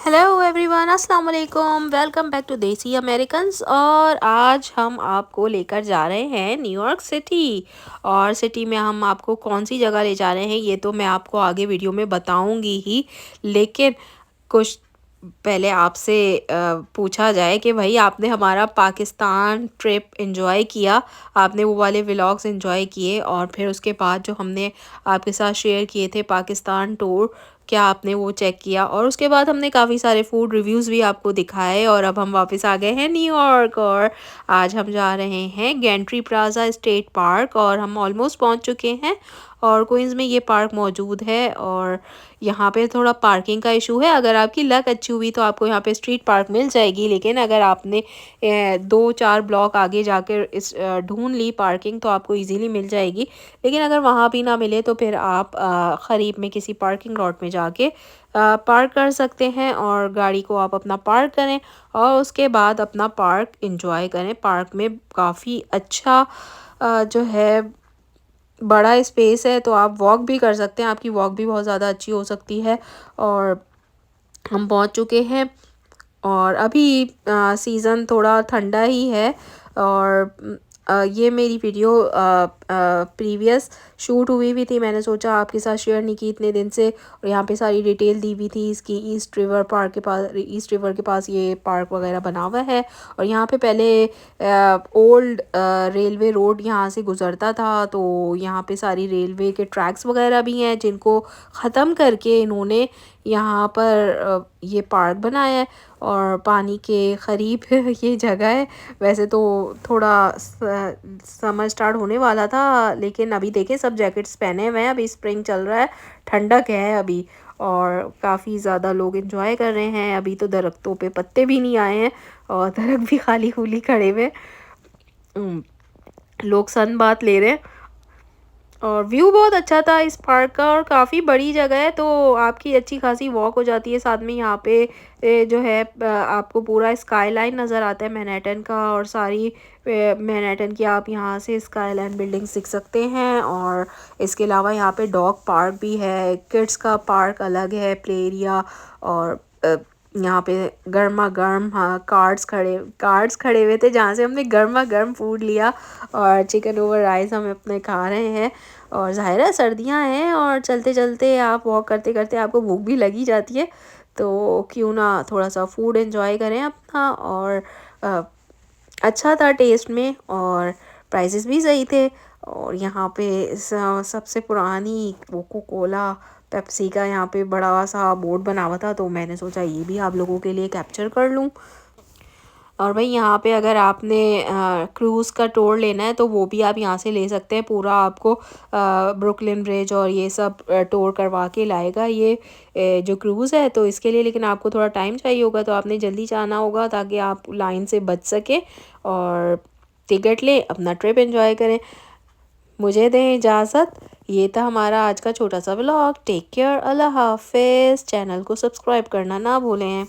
Hello everyone, अस्सलाम वालेकुम। Welcome back to देसी अमेरिकन्स। और आज हम आपको लेकर जा रहे हैं न्यूयॉर्क सिटी। और सिटी में हम आपको कौन सी जगह ले जा रहे हैं ये तो मैं आपको आगे वीडियो में बताऊंगी ही, लेकिन कुछ पहले आपसे पूछा जाए कि भाई आपने हमारा पाकिस्तान ट्रिप एंजॉय किया, आपने वो वाले व्लॉग्स एंजॉय किए और फिर उसके बाद जो हमने आपके साथ शेयर किए थे पाकिस्तान टूर, क्या आपने वो चेक किया? और उसके बाद हमने काफ़ी सारे फूड रिव्यूज़ भी आपको दिखाए। और अब हम वापस आ गए हैं न्यूयॉर्क और आज हम जा रहे हैं गेंट्री प्लाजा स्टेट पार्क और हम ऑलमोस्ट पहुंच चुके हैं। और क्वींस में ये पार्क मौजूद है और यहाँ पे थोड़ा पार्किंग का इशू है। अगर आपकी लक अच्छी हुई तो आपको यहाँ पे स्ट्रीट पार्क मिल जाएगी, लेकिन अगर आपने 2-4 ब्लॉक आगे जाकर इस ढूंढ ली पार्किंग तो आपको इजीली मिल जाएगी। लेकिन अगर वहाँ भी ना मिले तो फिर आप क़रीब में किसी पार्किंग लॉट में जाके पार्क कर सकते हैं और गाड़ी को आप अपना पार्क करें और उसके बाद अपना पार्क एंजॉय करें। पार्क में काफ़ी अच्छा जो है बड़ा स्पेस है, तो आप वॉक भी कर सकते हैं, आपकी वॉक भी बहुत ज़्यादा अच्छी हो सकती है। और हम पहुंच चुके हैं और अभी सीज़न थोड़ा ठंडा ही है। और ये मेरी वीडियो प्रीवियस शूट हुई भी थी, मैंने सोचा आपके साथ शेयर नहीं की इतने दिन से। और यहाँ पे सारी डिटेल दी हुई थी इसकी। ईस्ट रिवर पार्क के पास, ईस्ट रिवर के पास ये पार्क वगैरह बना हुआ है। और यहाँ पे पहले ओल्ड रेलवे रोड यहाँ से गुज़रता था, तो यहाँ पे सारी रेलवे के ट्रैक्स वगैरह भी हैं जिनको ख़त्म करके इन्होंने यहाँ पर ये पार्क बनाया है। और पानी के क़रीब ये जगह है। वैसे तो थोड़ा समर स्टार्ट होने वाला था, लेकिन अभी देखें सब जैकेट्स पहने हुए हैं, अभी स्प्रिंग चल रहा है, ठंडक है अभी और काफ़ी ज़्यादा लोग एंजॉय कर रहे हैं। अभी तो दरख्तों पे पत्ते भी नहीं आए हैं और दरख्त भी खाली खुली खड़े हुए। लोग सन बात ले रहे हैं और व्यू बहुत अच्छा था इस पार्क का और काफ़ी बड़ी जगह है, तो आपकी अच्छी खासी वॉक हो जाती है। साथ में यहाँ पे जो है आपको पूरा स्काई लाइन नज़र आता है मैनहट्टन का और सारी मैनहट्टन की आप यहाँ से स्काई लाइन बिल्डिंग्स दिख सकते हैं। और इसके अलावा यहाँ पे डॉग पार्क भी है, किड्स का पार्क अलग है, प्ले एरिया। और यहाँ पे गर्मा गर्म, हाँ, कार्ड्स खड़े हुए थे जहाँ से हमने गर्मा गर्म फूड लिया और चिकन ओवर राइस हम अपने खा रहे हैं। और ज़ाहिर है सर्दियाँ हैं और चलते चलते आप वॉक करते करते आपको भूख भी लगी जाती है, तो क्यों ना थोड़ा सा फूड एंजॉय करें अपना। और अच्छा था टेस्ट में और प्राइसेस भी सही थे। और यहाँ पे सबसे पुरानी कोको कोला पेप्सी का यहाँ पे बड़ा सा बोर्ड बना हुआ था, तो मैंने सोचा ये भी आप लोगों के लिए कैप्चर कर लूँ। और भाई यहाँ पे अगर आपने क्रूज़ का टूर लेना है तो वो भी आप यहाँ से ले सकते हैं। पूरा आपको ब्रुकलिन ब्रिज और ये सब टूर करवा के लाएगा ये जो क्रूज़ है। तो इसके लिए लेकिन आपको थोड़ा टाइम चाहिए होगा, तो आपने जल्दी जाना होगा ताकि आप लाइन से बच सके और टिकट लें, अपना ट्रिप एंजॉय करें। मुझे दें इजाज़त। ये था हमारा आज का छोटा सा व्लॉग। टेक केयर, अल्लाह हाफिज़। चैनल को सब्सक्राइब करना ना भूलें।